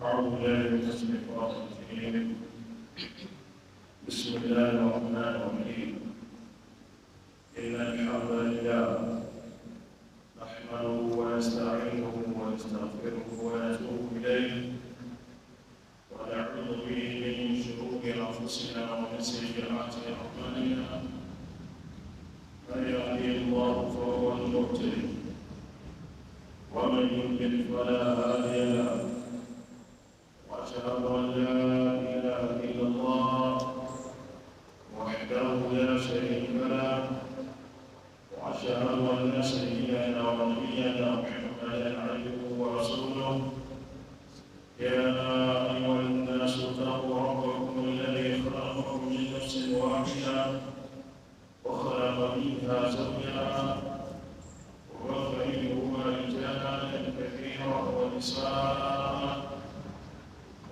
أعوذ بالله من الشيطان الرجيم. بسم الله الرحمن الرحيم. إن الحمد لله نحمده ونستعينه ونستغفره ونتوب إليه ونعوذ به من شرور أنفسنا ومن سيئات أعمالنا. من يهده الله فهو المهتدي ومن يضلل فلا هادي له. وأشهد أن لا إله إلا الله وحده لا شريك له، وأشهد أن سيدنا ونبينا محمدا عبده ورسوله. يا أيها الناس اتقوا ربكم الذي خلقكم من نفس واحدة وخلق منها زوجها وبث منهما رجالا كثيرا ونساء،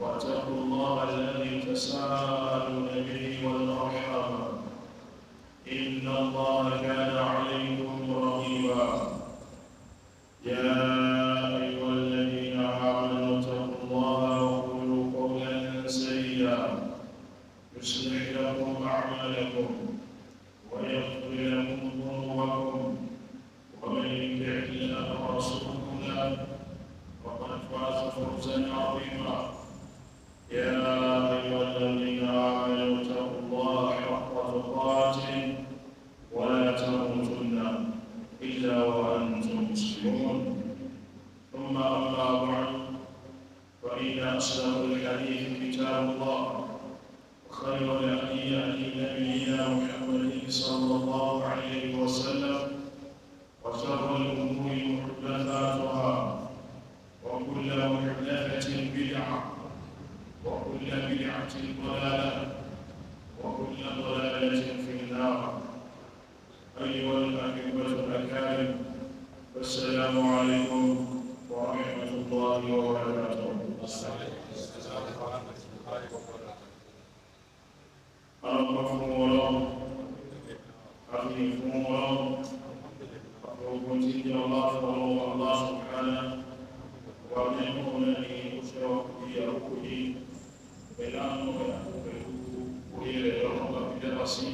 واتقوا الله الذي تساءلون به والأرحام إن الله كان عليكم رقيبا. يا أيها الذين آمنوا اتقوا الله وقولوا قولا سديدا يصلح لكم أعمالكم ويغفر لكم ذنوبكم، ومن يطع الله ورسوله فقد فاز فوزا عظيما. يا أيها الذين آمنوا اتقوا الله حق تقاته ولا تموتن إلا وأنتم مسلمون. ثم أما بعد، فإن أصدق الحديث كتاب الله، وخير الهدي هدي نبينا محمد صلى الله عليه وسلم، وشر الأمور محدثاتها، وكل محدثة بدعة، وكل بدعة ضلالة، وكل ضلالة في النار. أيها الأحبة الأكارم، السلام عليكم ورحمة الله وبركاته. أرحمكم الله، أخيكم الله، وكنت الله سبحانه وأنكم لي أشرف بأركه بلانه وإلى يوم بدرسي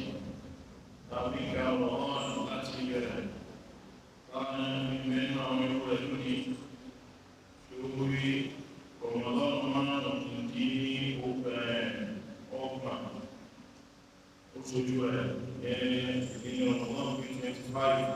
أبيك رمضان أتيك كان من رجلي شعوري رمضان من ديني أوبا وسجودا in Ramadan 25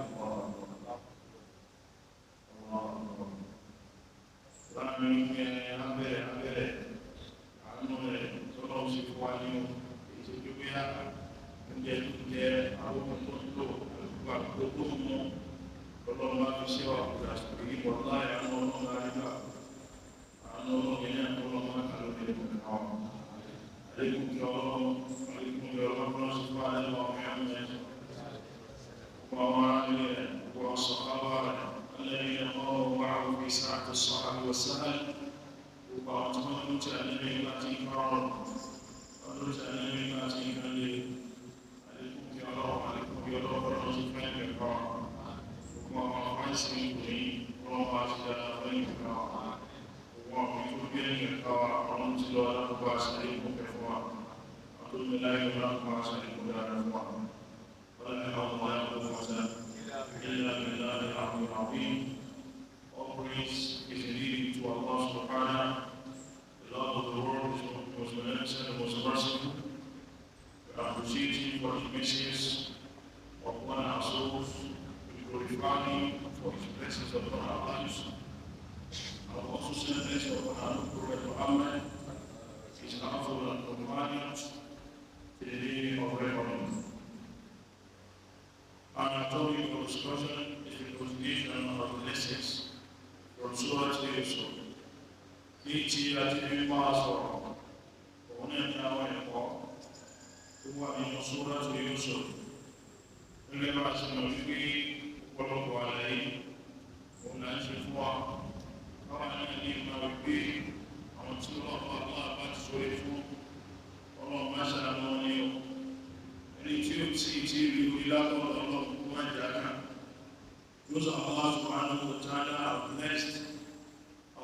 والصحابة الذين قاموا معه في ساعة الصعب والسهل، وأتمنى النبي التي كرم ونرجع النبي التي كان عليكم يا رب الرزقين الكرام، وما فايسين بني وما أجل بني الكرام، وما في بني الكرام ونرجع الله رباس عليكم كفوا، أقول الله رباس عليكم كفوا، ولا حول ولا قوة إلا بالله العلي العظيم. All praise is indeed to Allah subhanahu, the Lord of the world, who was beneficent and was merciful. We appreciate Him for His messages upon our souls. We glorify Him for His blessings upon our lives. I will also send blessings upon our Prophet Muhammad, his household and companions, to the day of reckoning. Our topic of discussion is the continuation of the lessons from Suratu Yusuf. Each year we pass on an hour and more who are in Suratu Yusuf. We never ask them to be one of our lay, one night before. How many now will be until Allah back to it. Allah Masha ẹni tí ó ti rí ìlànà ọlọ́run wọ́n jàkà. Those of Allah subhanahu wa ta'ala are blessed.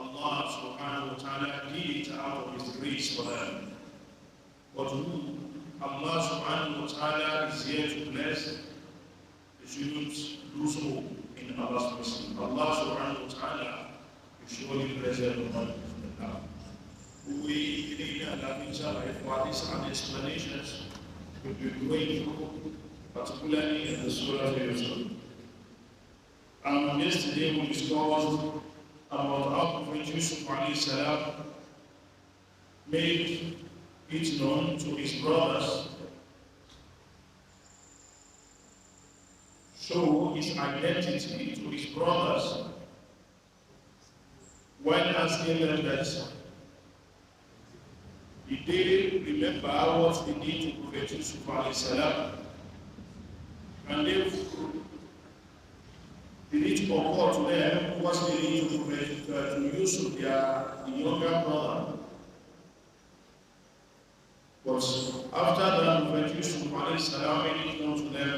Allah subhanahu subhanahu wa ta'ala did it out of his grace for them. But who Allah subhanahu wa ta'ala is here to bless, they shouldn't lose hope in Allah's mercy. Allah subhanahu wa ta'ala will surely bless everyone. We need for these explanations we'll be going through, particularly in the Suratu Yusuf. Yesterday we discussed about how Prophet Yusuf made it known to his brothers, show his identity to his brothers, when asking them that did they remember what they did to Prophet Yusuf and did it occur to them what they did to Prophet Yusuf, their younger brother? But after that, Prophet Yusuf made it known to them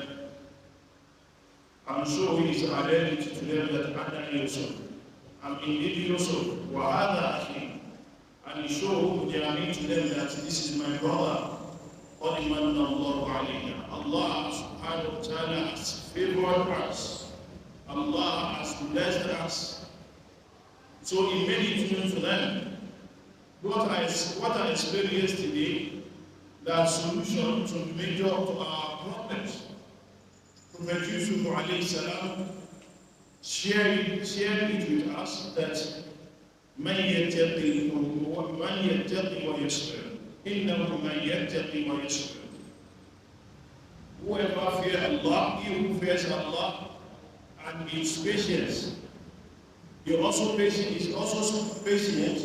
and showed his identity to them that Ana Yusuf, I'm indeed Yusuf, وَهَذَا أَخِي, and he showed to them that this is my brother. قَدْ مَنَّ اللَّهُ عَلَيْنَا, Allah subhanahu wa ta'ala has favored us, Allah has blessed us. So he made it known to them. What I explained yesterday, that solution to major to our problems. Prophet Yusuf alayhi salam shared it with us that من يتقي ويصبر إنه من يتقي ويصبر. Whoever fears Allah, he who fears Allah and is patient, is also patient,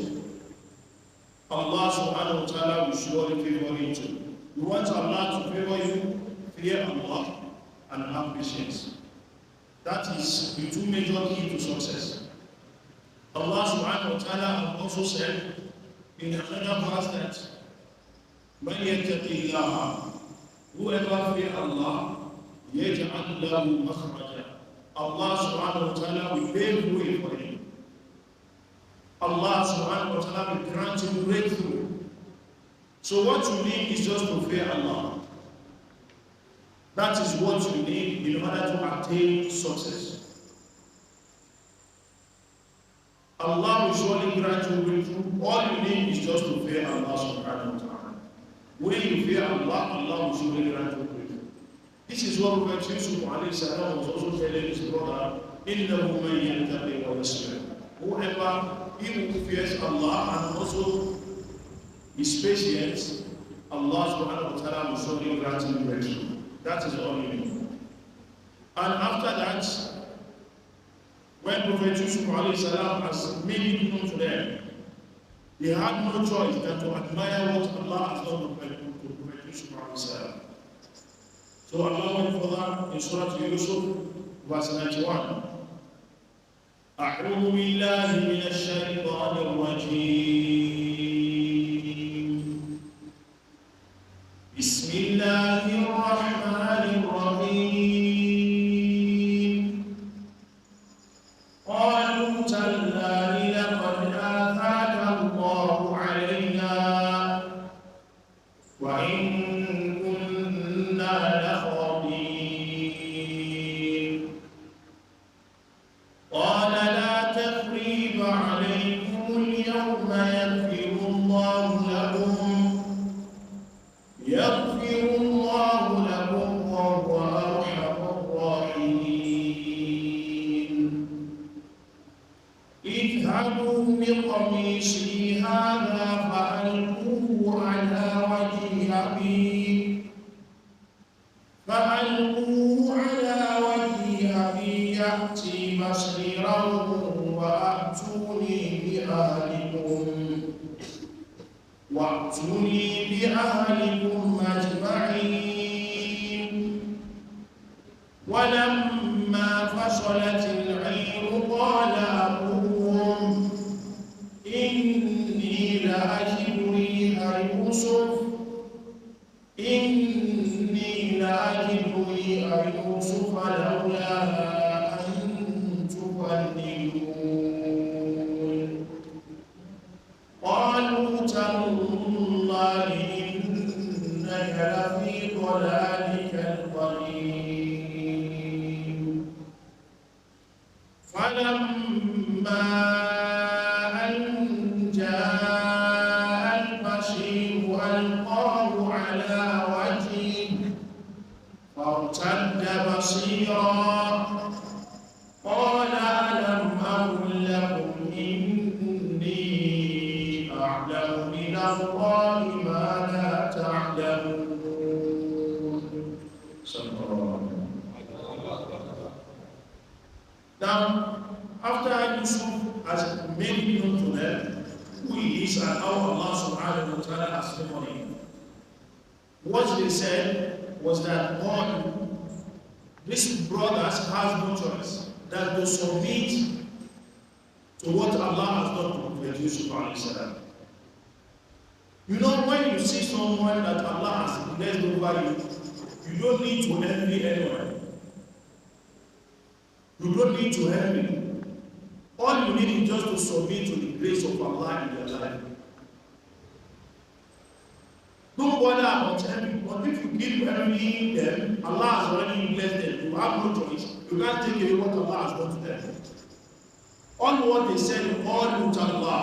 Allah subhanahu wa ta'ala will surely favor you too. You want Allah to favor you, fear Allah and have patience. That is the two major keys to success. Allah subhanahu wa ta'ala also said in another verse that مَنْ يَتَّقِ اللَّهَ, whoever fear Allah, يَجْعَلْ لَهُ مَخْرَجًا, Allah subhanahu wa ta'ala will pave way for him. Allah subhanahu wa ta'ala will grant you breakthrough. So what you need is just to fear Allah. That is what you need in order to attain success. Allah will surely grant you breakthrough. All you need is just to fear Allah subhanahu wa ta'ala. When you fear Allah, Allah will surely grant you breakthrough. This is what Prophet Yusuf alayhi salam was also telling his brother, إِنَّهُ مَنْ يَتَّقِي وَيَصْبِرْ. Whoever he who fears Allah and also is patient, Allah subhanahu wa ta'ala will surely grant him breakthrough. That is all you need. And after that, when Prophet Yusuf alayhi salam has made it known to them, they had no choice than to admire what Allah has done to Prophet Yusuf alayhi salam. So Allah went further in Suratu Yusuf, verse 91. أعوذ بالله من الشيطان الرجيم بسم الله الرحمن الرحيم قالوا تالله لقد آثاك الله علينا وإن كنا لخاطئين قال لا تثريب عليكم اليوم يغفر الله لكم وهو أرحم الراحمين اذهبوا بقميصي هذا فألقوه على وجه أبي يأتي بصيرا وأتوني بأهلكم أجمعين ولما فصلت العير قال أبوهم إني لأجد ريح يوسف لولا أن تفندون تالله إنك لفي ضلالك القديم فلما أن جاء البشير ألقاه على وجهه فارتد بصيرا قال ألم أقل لكم إني أعلم من الله ما لا تعلمون. Now, after Yusuf has made it known to them who he is and how Allah subhanahu wa ta'ala has favored him, what they said was that God, these brothers have no choice than to submit to what Allah has done to Prophet Yusuf alayhi salam. You know, when you see someone that Allah has blessed over you, you don't need to envy anyone. You don't need to envy. All you need is just to submit to the grace of Allah in your life. Don't bother about envy, but if you keep envying them, Allah has already blessed them. You have no choice. You can't take away what Allah has done to them. All what they said, all with Allah.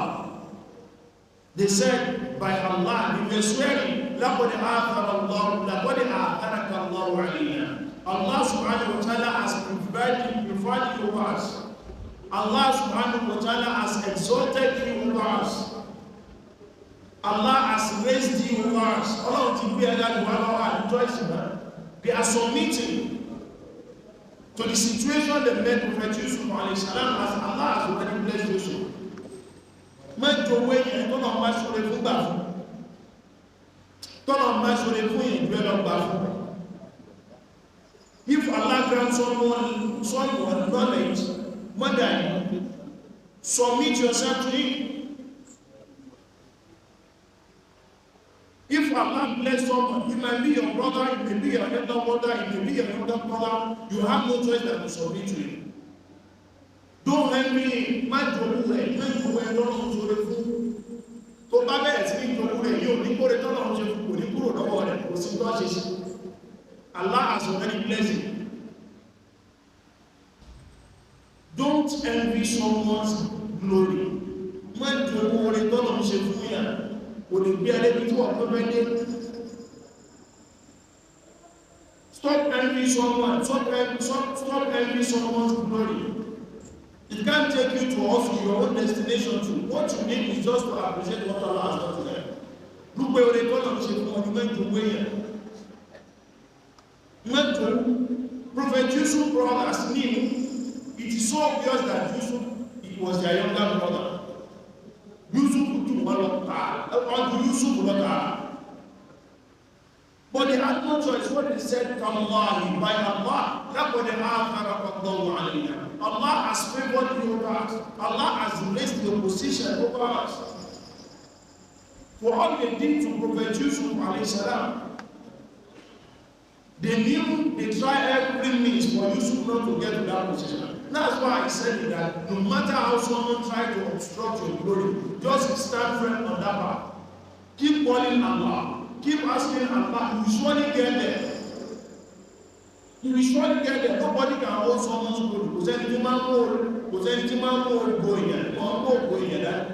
They said, by Allah, they were swearing, لَقَدْ آثَرَ اللَّهُ لَقَدْ آثَرَكَ اللَّهُ عَلَيْنَا. Allah subhanahu wa ta'ala has provided you over us. Allah subhanahu wa ta'ala has exalted you over us. Allah has raised you over us. Allah they are submitting to the situation that made Prophet Yusuf alayhi salam as Allah has already blessed Yusuf. Mẹ́jọ owó èèyàn tó náà máa ṣòro fún gbà fún. Tó náà máa ṣòro fún èèyàn ìgbé lọ gbà fún. If Allah grants someone knowledge, more than you, submit yourself to Him. If Allah bless someone, it might be your brother, it may be your elder brother, it may be your elder brother, you have no choice than to submit to Him. Don't envy Him. Má jowú rẹ̀, má jowú ẹ̀ lọ́nà ṣoore fún. Tó bá bẹ̀rẹ̀ sí ní jowú rẹ̀ yóò ní kóre tọ́nà ṣe fún kò ní kúrò lọ́wọ́ rẹ̀ kò sí tó ṣe sí. Allah has already blessed you. Don't envy someone's glory. Má jowú rẹ̀ tọ́nà ṣe fún yà. Stop envying someone. Stop envying someone's glory. It can't take you to also your own destination too. What you need is just to appreciate what Allah has done to them. Look where they call them. Prophet Yusuf brothers knew it is so obvious that Yusuf was their younger brother. Yusuf but they had no choice. What they said, Tallahi, by Allah, Allah has favored you over us. Allah has raised your position over us. For all they did to Prophet Yusuf alayhi salam, they knew they tried every means for Yusuf not to get to that position. That's why I said that no matter how someone tries to obstruct your glory, just stand firm on that path. Keep calling Allah. Keep asking Allah. You will surely get there. You will surely get there. Nobody can hold someone's glory. Kò sẹ́ni tí máa ń mú ògo èèyàn. Wọ́n mú ògo èèyàn dání.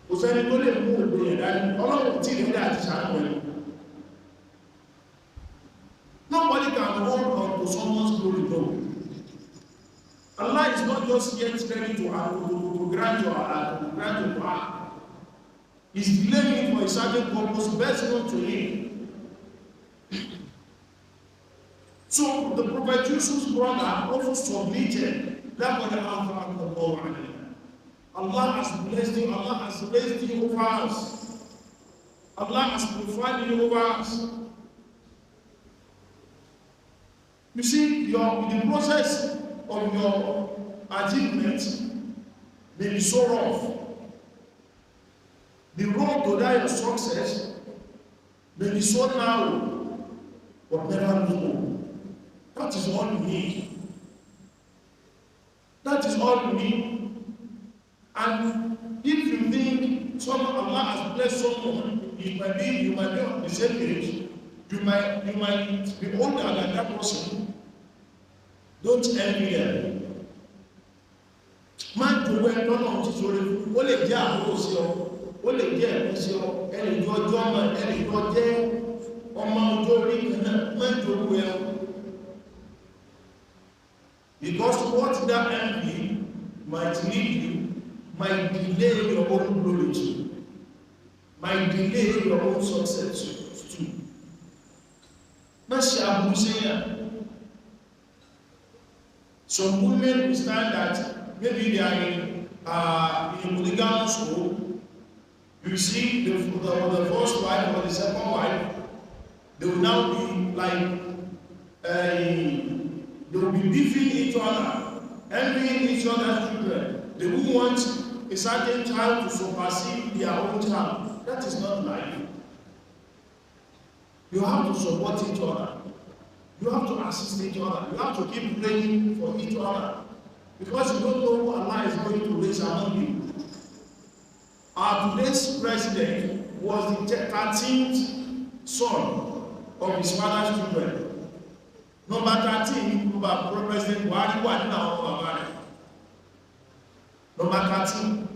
Kò sẹ́ni tó lè mú ògo èèyàn dání. Ọlọ́run tí ìdílé àti ṣàánú ẹ̀. Nobody can hold on to someone's glory, no. Allah is not just yet ready to grant your heart. He's delaying it for a certain purpose best known to Him. So the Prophet Yusuf's brother also submitted. Allah has blessed you. Allah has raised you over us. Allah has provided you over us. You see, the process of your achievement may be so rough. The road to that success may be so narrow, but never know. That is all you need. That is all you need. And if you think someone Allah has blessed someone, you might be on the same age, you might be older than that person. Don't envy them. Man to wear on to sorry, ó lè jẹ́ àbúrò sí ọ, ó lè jẹ́ ẹ̀mí sí ọ, ẹni tó ọjọ́ ọmọ, ẹni tó jẹ́ ọmọ ọjọ́ orí kan náà, man to wear. Because what that envy might lead you, might delay your own glory too, might delay your own success too. Some women will stand that maybe they are in polygamous school. You see the first wife or the second wife, they will now be like they will be beefing each other, envying each other's children. They will want a certain child to supersede their own child. That is not life. You have to support each other. You have to assist each other. You have to keep praying for each other. Because you don't know who Allah is going to raise among you. Our today's president was the 13th son of his father's children. Number 13, President Buhari wà nínú àwọn bàbá rẹ̀. Number 13.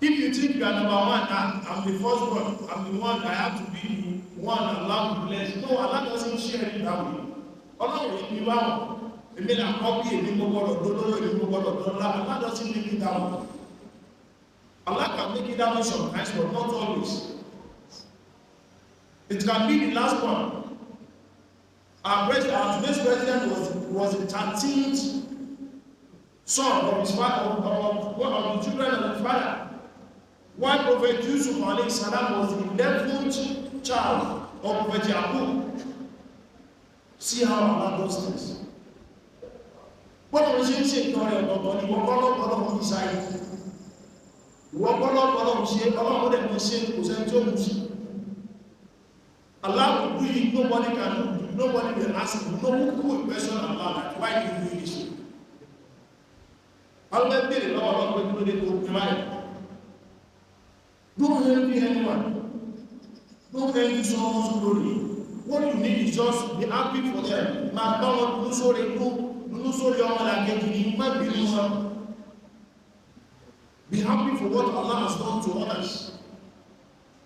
If you think you are number one, I'm the first one, I'm the one, I have to be one, Allah will bless. No, Allah doesn't share it that way. Allah will be one. Allah doesn't make it that way. Allah can make it that way sometimes, but not always. It can be the last one. Our today's president was the 13th son of his father, of the children of his father. While Prophet Yusuf Alaikum was the 11th child of Prophet Yaqub. See how Allah does this. What was he saying? Allah will do it, nobody can do it, nobody will ask him, no one will question Allah, why do you do this? Allah did it, Allah will do it. Don't envy anyone. Don't envy someone's glory. What you need is just be happy for them. Be happy for what Allah has done to others.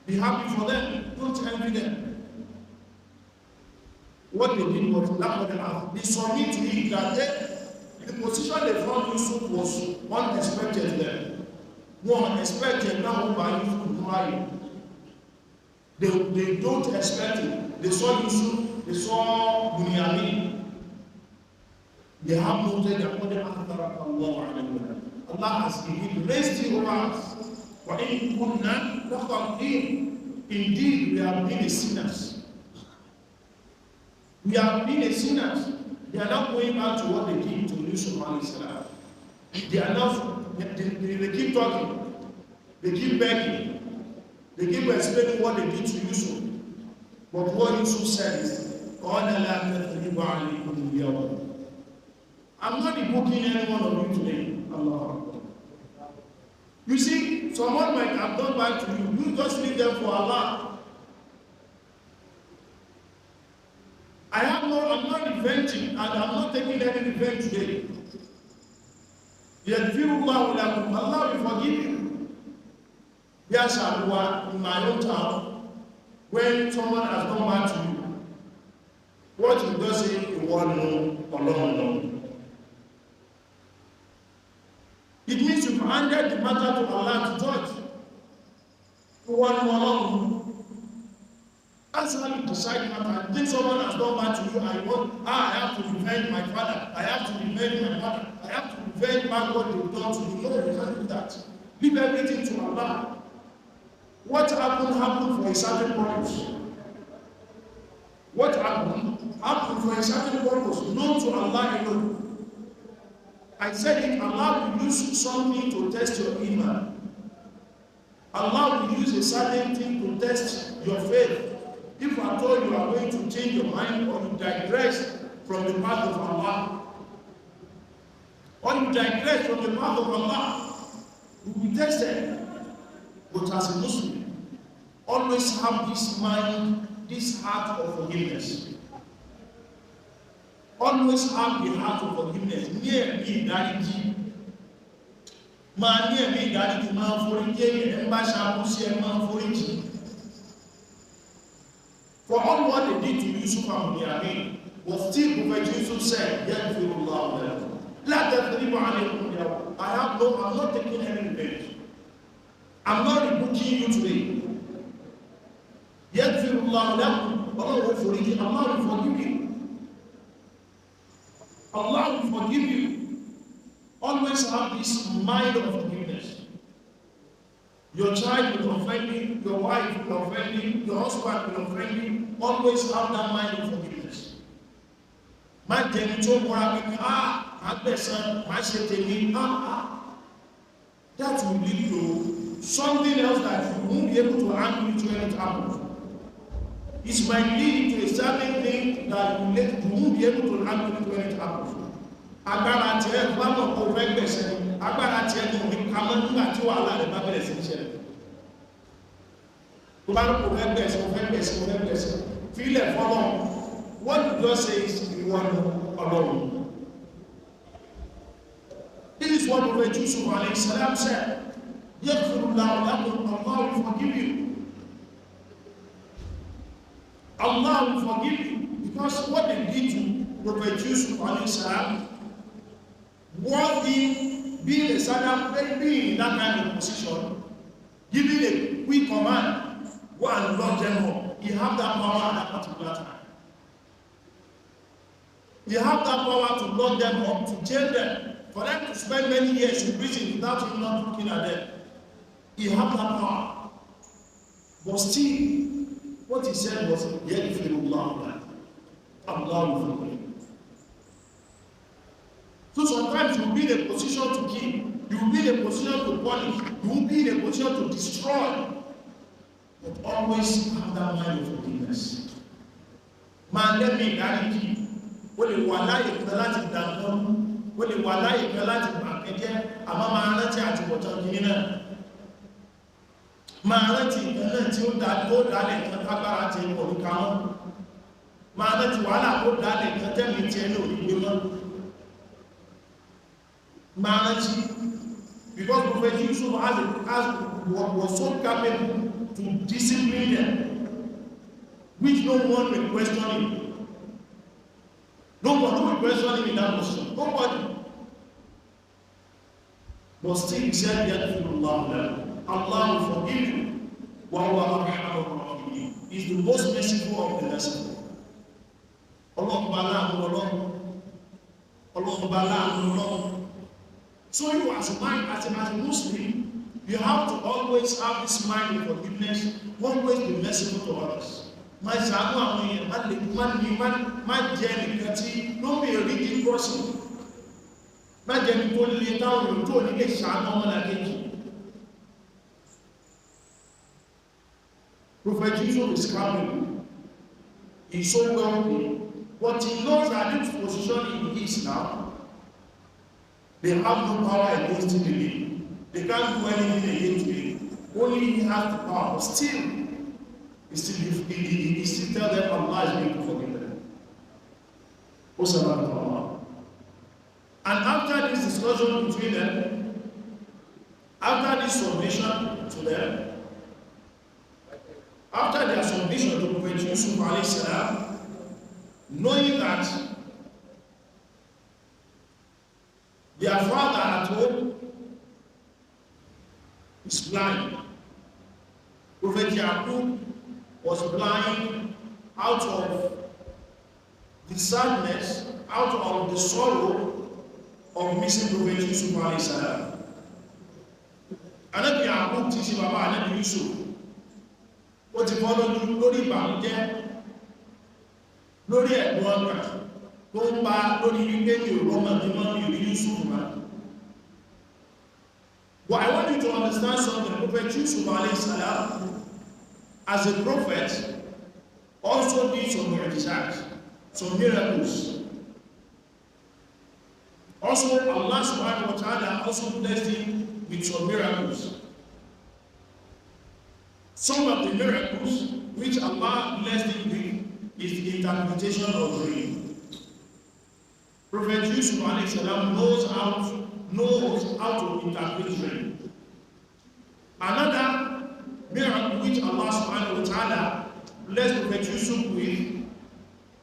Be happy for them. Don't envy them. What they did was that they submit to it that the position they found Yusuf was unexpected there. One expected now by Yusuf to marry. They don't expect it. They saw Yusuf, they saw Bunyamin. They have noted that Allah has indeed raised you over us. Indeed, we have been sinners. We have been sinners. They are not going back to what they did to Yusuf alayhi. They are not, they keep talking. They keep begging. They keep explaining what they did to Yusuf. But what Yusuf said is, I'm not rebuking any one of you today. Allah. You see, someone might have done bad to you. You just leave them for Allah. I'm not reventing, and I'm not taking any revenge today. Allah will forgive you. Yes, I in my own town, when someone has done bad to you, what you do say, you want no, alone. It means you've handed the matter to Allah to judge. You want no alone. That's how you decide matter. Think someone has done bad to you, I have to revenge my father, I have to revenge my mother, I have to revenge back what they've done to you. No, you can't do that. Leave everything to Allah. What happened for a certain purpose. What happened for a certain purpose, known to Allah alone. I said it, Allah will use something to test your iman. Allah will use a certain thing to test your faith. If at all you are going to change your mind or you digress from the path of Allah, or you digress from the path of Allah, you will be tested. But as a Muslim, always have this mind, this heart of forgiveness. Always have the heart of forgiveness. Near me, Daddy. Man, near me, Daddy, man, for it, and Basha, man, for it. For all what they did to Yusuf and Bunyamin, was still Prophet Yusuf said, Yaghfirullahu lakum. I'm not taking any revenge. I'm not rebuking you today. Yaghfirullahu lakum. Allah will forgive you. Allah will forgive you. Allah will forgive you. Always have this mind of forgiveness. Your child will offend you, your wife will offend you, your husband will offend you. Always have that mind of forgiveness. My genital that will lead to something else that you won't be able to handle it when it happens. It might lead to a certain thing that you won't be able to handle it when it happens. Agbára tí ẹ bá mọ̀ kó fẹ́ gbẹ̀sẹ̀, agbára tí ẹ ní òní ká mọ́ nígbà tí wàhálà rẹ̀ bá bẹ̀rẹ̀ sí ní ṣẹlẹ̀. Tó bá ní kó fẹ́ gbẹ̀sẹ̀, fílẹ̀ fọ́lọ́. What you just say is ìwọ alone. This is what Prophet Yusuf alayhi salam said. Yaghfirullahu lakum, Allah will forgive you. Allah will forgive you. Because what they did to Prophet Yusuf alayhi salam, was him being a servant, being in that kind of position, giving a quick command, go and lock them up. He had that power at that particular time. He had that power to lock them up, to jail them, for them to spend many years in prison without him not looking at them. He had that power. But still, what he said was, Yaghfirullahu, Allah will forgive you. So sometimes you will be in a position to kill, you will be in a position to punish, you will be in a position to destroy. But always have that mind of forgiveness. Man, let me guarantee you, wọ́n lè wà láyé kan láti dàgbọ́n, wọ́n lè wà láyé kan láti pàkẹ́jẹ́, àmọ́ máa rántí àti bọ̀tán kìíní náà. Máa rántí ìkan náà tí ó dálẹ̀ kan lágbára ti ẹ̀kọ́ ní káwọn. Máa rántí wàhálà tó dálẹ̀ kan tẹ́lẹ̀ tí ẹni òní gbé mọ́. Máa rántí, because Prophet Yusuf was so capable to discipline them, which no one will question him. No one will question him in that position. Nobody. But still he said, Yaghfirullahu, Allah will forgive you. Wabarakaatuh. He is the most merciful of the merciful. Allah. So you as a Muslim, you have to always have this mind of forgiveness, always be merciful to others. My Samuel, my Jenny, don't be a rigid person. My Jenny told you down, you told me a Samuel again. Prophet Yusuf is coming. He's so wealthy. But he knows that this position he is now, they have no power against him. They can't do anything against him. Only he has the power. Still, he still tell them Allah is going to forgive them. And after this discussion between them, after this submission to them, after their submission to Prophet Yusuf alayhi salam, knowing that their father at home is blind, Prophet Yaqub was blind out of the sadness, out of the sorrow of missing Prophet Yusuf alayhi salam. Anabi Yaqub ti ṣe bàbá Anabi Yusuf, ó ti bọ́ lórí ìbànújẹ́, lórí ẹ̀gbọ́n ọgbà tó ń bá lórí wípé mi ò rọ́mọ ní mọ́ mi ò rí Yusuf máa. But I want you to understand something. Prophet Yusuf alayhi salam, as a prophet, also did some miracles, some miracles. Also, Allah subhanahu wa ta'ala also blessed him with some miracles. Some of the miracles which Allah blessed him with is the interpretation of dream. Prophet Yusuf alayhi salam knows how to interpret dream. Another miracle which Allah subhanahu wa ta'ala blessed Prophet Yusuf with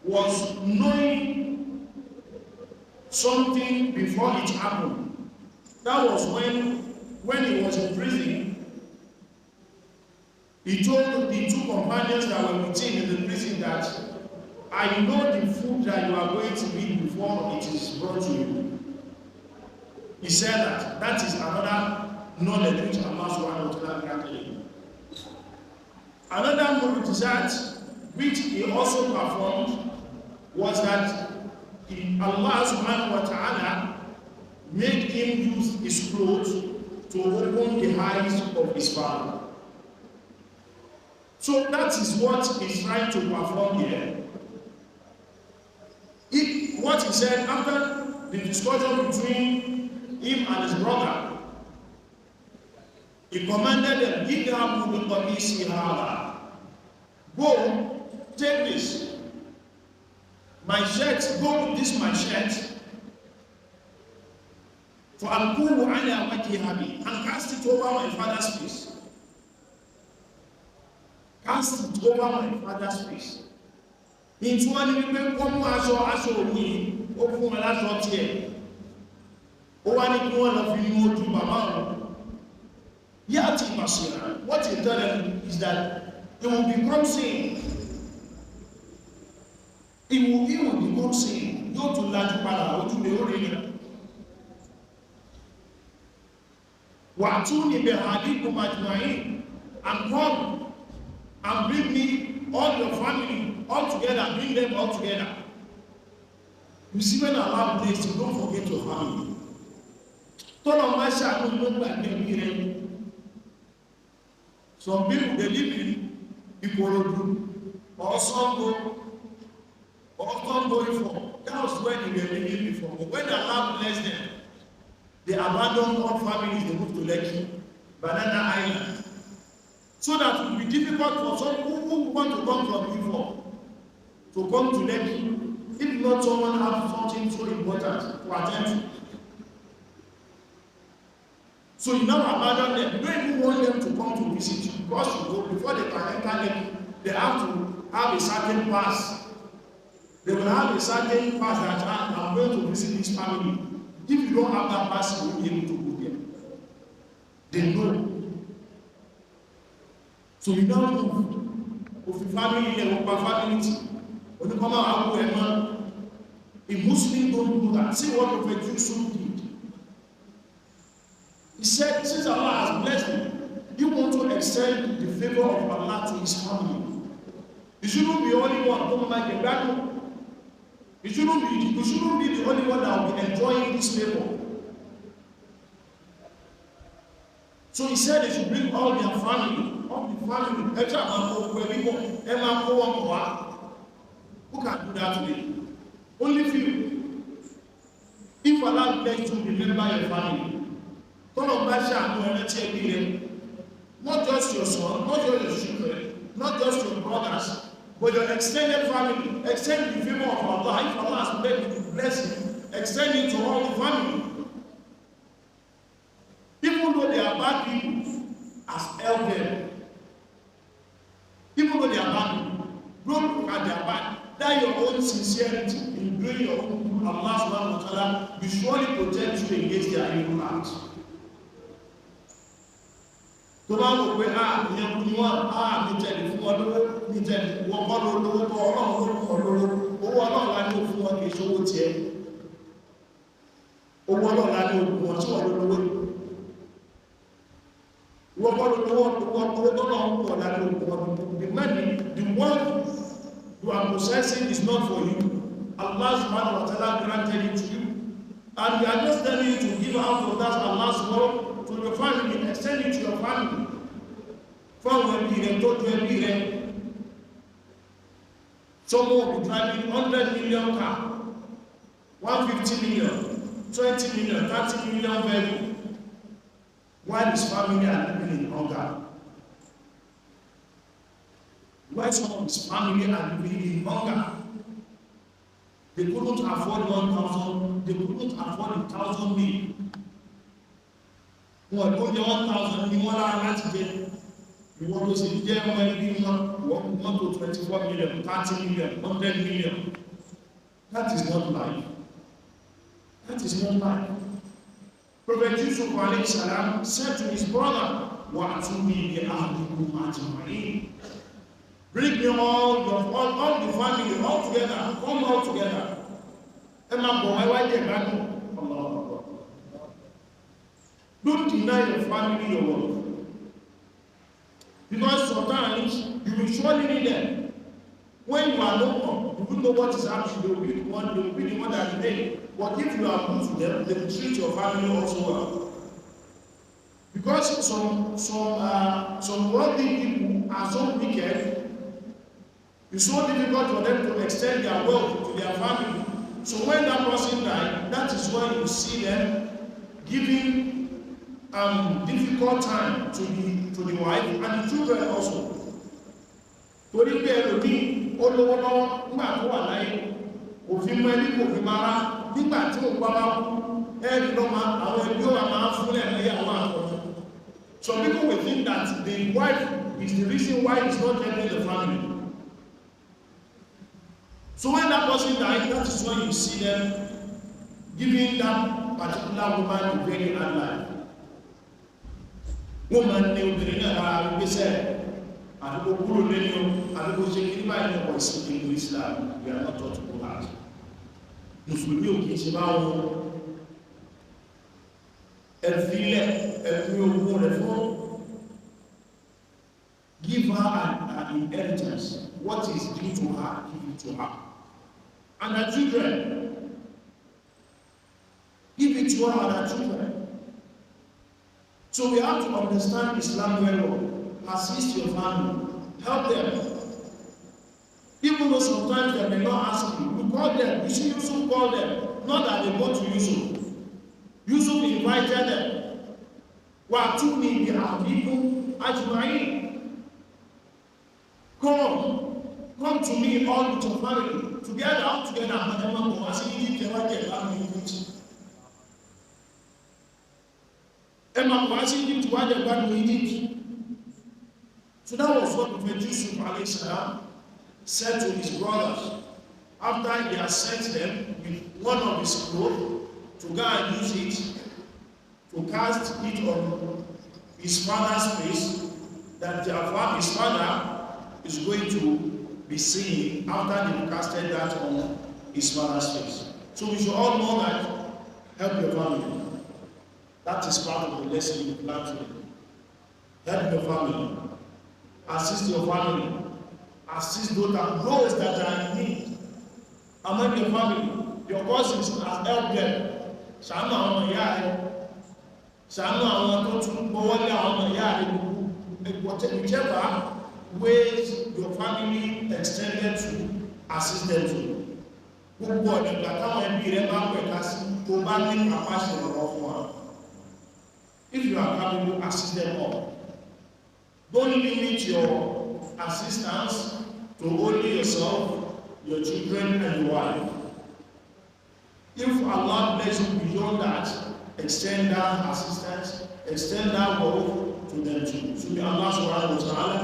was knowing something before it happened. That was when he was in prison. He told the two companions that were with him in the prison that I know the food that you are going to eat before it is brought to you. He said that is another knowledge which Allah subhanahu wa ta'ala granted him. Another mu'jizat which he also performed was that Allah subhanahu wa ta'ala made him use his clothes to open the eyes of his father. So that is what he's trying to perform here. What he said after the discussion between him and his brother, he commanded them, go, take this. My shirt, go with this my shirt. For Al-Qulu ala wajhihi, and cast it over my father's face. Cast it over my father's face. Into one of the come aṣọ òní, ó fún wọn láṣọ tiẹ̀. Ó wá ní kí wọ́n lọ fi mú ojú bàbá wọn. Ya'ti basira. What he told them is that he will become sin. He will become sin. Yóò tún lajú padà ojú lè ó rí rẹ̀. Wa'tuni bi ahlikum ajma'in, and come and bring me all your family all together, bring them all together. You see, when Allah bless you, don't forget your family. Some people, they live in Ikorodu or Songo or Congo before. That was when they were living before. But when Allah blessed them, they abandoned all families, they moved to Lekki, Banana Island. So that it will be difficult for some who want to come from before to come to Lekki, if not someone has something so important to attend to. So you now abandon them. You don't even want them to come to visit you, because you go, before they can enter Lekki, they have to have a certain pass. They will have a certain pass that I'm going to visit this family. If you don't have that pass, you won't be able to go there. They know. So you now move of the family and of family. When you come out, a Muslim don't do that. See what Prophet Yusuf did. He said, since Allah has blessed him, you want to extend the favor of Allah to his family. You shouldn't be the only one. You shouldn't be the only one that will be enjoying this favor. So he said they should bring all their family. Who can do that today? Only few. If Allah bless you, remember your family. Not just your son, not just your children, not just your brothers, but your extended family. Extend the favor of Allah. If Allah has blessed you, extend it to all the family. Even though they are bad people, as help them. Even though they are bad, don't look at their bad. That your own sincerity in doing your own Allah subhanahu wa ta'ala will surely protect you against their evil acts. tó bá wò pé ìyẹn kú ni wọ́n ní tẹ̀lé fún wọn lówó ní tẹ̀lé wọ́n kọ́ lówó tó ọlọ́run ló kọ́ lówó owó ọlọ́run lá ní òfin wọn kì í ṣówó tiẹ̀ owó ọlọ́run lá ní òfin wọn tí wọ́n ló lówó wọ́n kọ́ lówó owó tó lọ́wọ́ pọ̀ lá ní òfin wọn the money the wealth you are possessing is not for you. Allah subhanahu wa ta'ala granted it to you, and we are just telling you to give out of that Allah's wealth to your family, extend it to your family. Someone will be driving 100 million car, 150 million, 20 million, 30 million value, while his family are living in hunger. Why some of his family are living in hunger? They couldn't afford 1,000, they couldn't afford 1,000 meal. Wọ́n ló jẹ́ 1,000 ní wọ́n lára láti jẹ́. Ìwọ́n ló sì jẹ́ ọmọ ẹbí wọn tó 24 million, 30 million, 100 million. That is not life. That is not life. Prophet Yusuf alayhi salam said to his brother, وَأْتُونِي بِأَهْلِكُمْ أَجْمَعِينَ. Bring me all the family, all together, come all together. Don't deny your family your work. Because sometimes you will surely need them. When you are alone, you will know what is happening. They will be the one that you make. But if you are good to them, they will treat your family also well. Because some worldly people are so wicked, it's so difficult for them to extend their wealth to their family. So when that person dies, that is when you see them giving difficult time to the wife and the children also. Torí pé ẹlòmí olówó lọ́wọ́ nígbà tó wà láyé, òfin mọ́ ẹbí kò fi máa nígbà tí ó bá kú, ẹ̀rí lọ́mọ àwọn ẹbí ó wà máa fúnlẹ̀ lẹ́yàwó àkọ́kọ́. Some people will think that the wife is the reason why he's not helping the family. So when that person dies, that is when you see them giving that particular woman a very hard life. Woman, they will be in a reset. I don't know who I don't know shaking by the voice in Islam. We are not taught to go out. Mùsùlùmí ò kìí ṣe máa wọ́n ẹ̀fí ogun rẹ̀ fún. Give her an inheritance. What is due to her, give it to her. And her children, give it to her and her children. So we have to understand Islam very well. Assist your family, help them. Even though sometimes they may not ask you, you call them. You see, Yusuf called them. Not that they go to Yusuf. Yusuf invited them. وَأْتُونِي بِأَهْلِكُمْ أَجْمَعِينَ. Come to me all with your family. Together, all together. So that was what Prophet Yusuf alayhi salam said to his brothers after he had sent them with one of his clothes to go and use it to cast it on his father's face, that his father is going to be seeing after they casted that on his father's face. So we should all know that help your family. That is part of the lesson you plan to do. Help your family. Assist your family. Assist those that are in need. Among your family, your cousins have helped them. Ṣàánú àwọn ìyá rẹ̀. Ṣàánú àwọn tó tún gbọ́wọ́lé àwọn ìyá rẹ̀. Whichever ways your family extended to, assist them to. Gbogbo ọ̀dẹ̀gbà táwọn ẹbí rẹ̀ bá pẹ̀ka sí tó bá ní àpáṣẹ ọ̀rọ̀ fún wa. If you are capable, assist them all. Don't limit your assistance to only yourself, your children, and your wife. If Allah bless you beyond that, extend that assistance, extend that wealth to them too. So may Allah subhanahu wa ta'ala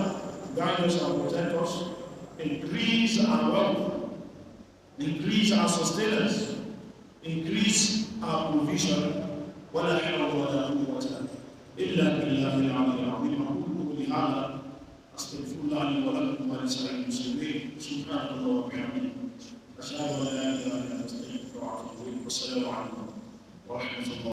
guide us and protect us, increase our wealth, increase our sustenance, increase our provision. ولا حول ولا قوة إلا بالله العلي العظيم. أقول قولي هذا أستغفر الله لي ولكم ولسائر المسلمين. سبحانك اللهم وبحمدك أشهد أن لا إله إلا أنت أستغفرك وأتوب إليك. والسلام عليكم ورحمة الله.